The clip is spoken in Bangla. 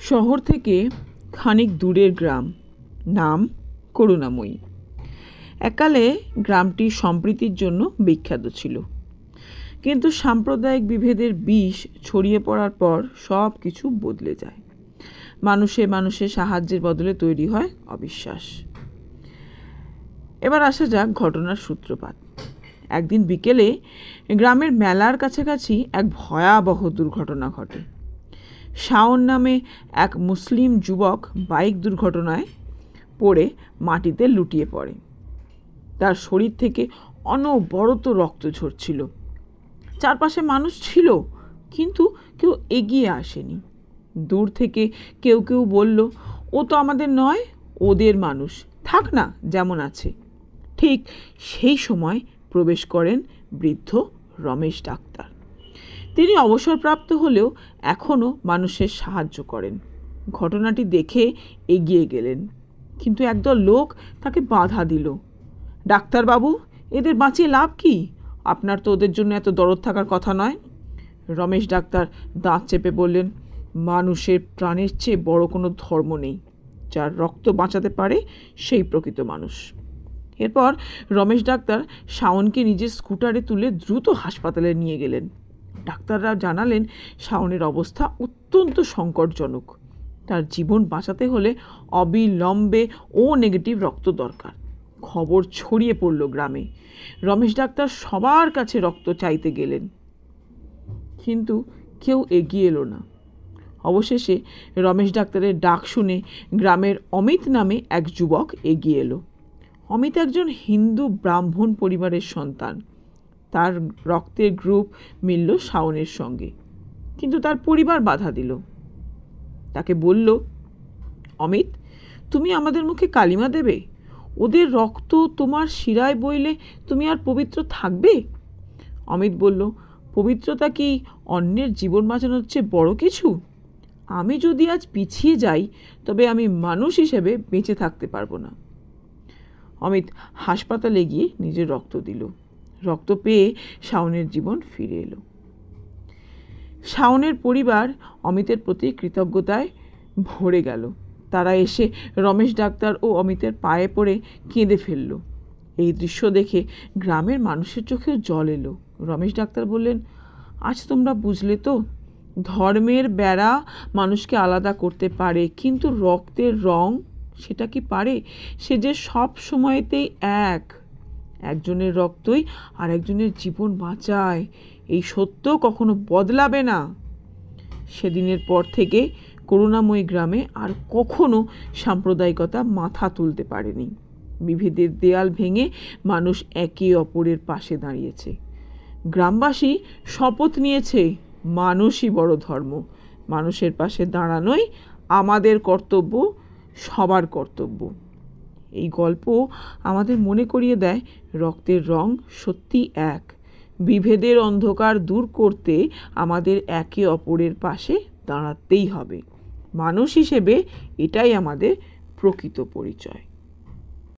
শহর থেকে খানিক দূরের গ্রাম, নাম করুণাময়ী। এককালে গ্রামটি সম্প্রীতির জন্য বিখ্যাত ছিল, কিন্তু সাম্প্রদায়িক বিভেদের বিষ ছড়িয়ে পড়ার পর সব কিছু বদলে যায়। মানুষে মানুষের সাহায্যের বদলে তৈরি হয় অবিশ্বাস। এবার আসা যাক ঘটনার সূত্রপাত। একদিন বিকেলে গ্রামের মেলার কাছাকাছি এক ভয়াবহ দুর্ঘটনা ঘটে। শাওন নামে এক মুসলিম যুবক বাইক দুর্ঘটনায় পড়ে মাটিতে লুটিয়ে পড়ে। তার শরীর থেকে অনবরত রক্ত ঝরছিল। চারপাশে মানুষ ছিল, কিন্তু কেউ এগিয়ে আসেনি। দূর থেকে কেউ কেউ বলল, ও তো আমাদের নয়, ওদের মানুষ, থাক না যেমন আছে। ঠিক সেই সময় প্রবেশ করেন বৃদ্ধ রমেশ ডাক্তার। তিনি অবসরপ্রাপ্ত হলেও এখনও মানুষের সাহায্য করেন। ঘটনাটি দেখে এগিয়ে গেলেন, কিন্তু একদল লোক তাকে বাধা দিল। ডাক্তারবাবু, এদের বাঁচিয়ে লাভ কি? আপনার তো ওদের জন্য এত দরদ থাকার কথা নয়। রমেশ ডাক্তার দাঁত চেপে বললেন, মানুষের প্রাণের চেয়ে বড় কোনো ধর্ম নেই। যার রক্ত বাঁচাতে পারে সেই প্রকৃত মানুষ। এরপর রমেশ ডাক্তার শাওনকে নিজের স্কুটারে তুলে দ্রুত হাসপাতালে নিয়ে গেলেন। ডাক্তাররা জানালেন শাওনের অবস্থা অত্যন্ত সংকটজনক। তার জীবন বাঁচাতে হলে অবিলম্বে ও নেগেটিভ রক্ত দরকার। খবর ছড়িয়ে পড়ল গ্রামে। রমেশ ডাক্তার সবার কাছে রক্ত চাইতে গেলেন, কিন্তু কেউ এগিয়ে এলো না। অবশেষে রমেশ ডাক্তারের ডাক শুনে গ্রামের অমিত নামে এক যুবক এগিয়ে এলো। অমিত একজন হিন্দু ব্রাহ্মণ পরিবারের সন্তান। তার রক্তের গ্রুপ মিলল শাওনের সঙ্গে, কিন্তু তার পরিবার বাধা দিল। তাকে বলল, অমিত, তুমি আমাদের মুখে কালিমা দেবে? ওদের রক্ত তোমার শিরায় বইলে তুমি আর পবিত্র থাকবে? অমিত বলল, পবিত্রতা কি অন্যের জীবন বাঁচানোর চেয়ে বড় কিছু? আমি যদি আজ পিছিয়ে যাই, তবে আমি মানুষ হিসেবে বেঁচে থাকতে পারবো না। অমিত হাসপাতালে গিয়ে নিজের রক্ত দিল। রক্ত পেয়ে শাওনের জীবন ফিরে এলো। শাওনের পরিবার অমিতের প্রতি কৃতজ্ঞতায় ভরে গেল। তারা এসে রমেশ ডাক্তার ও অমিতের পায়ে পড়ে কেঁদে ফেলল। এই দৃশ্য দেখে গ্রামের মানুষের চোখেও জল এলো। রমেশ ডাক্তার বললেন, আজ তোমরা বুঝলে তো, ধর্মের বেড়া মানুষকে আলাদা করতে পারে, কিন্তু রক্তের রং সেটা কি পারে? সে যে সব সময়তেই এক। একজনের রক্তই আর একজনের জীবন বাঁচায়। এই সত্য কখনো বদলাবে না। সেদিনের পর থেকে করুণাময়ী গ্রামে আর কখনো সাম্প্রদায়িকতা মাথা তুলতে পারেনি। বিভেদের দেয়াল ভেঙে মানুষ একে অপরের পাশে দাঁড়িয়েছে। গ্রামবাসী শপথ নিয়েছে, মানুষই বড় ধর্ম। মানুষের পাশে দাঁড়ানোই আমাদের কর্তব্য, সবার কর্তব্য। এই গল্প আমাদের মনে করিয়ে দেয়, রক্তের রং সত্যি এক। বিভেদের অন্ধকার দূর করতে আমাদের একে অপরের পাশে দাঁড়াতেই হবে। মানুষ হিসেবে এটাই আমাদের প্রকৃত পরিচয়।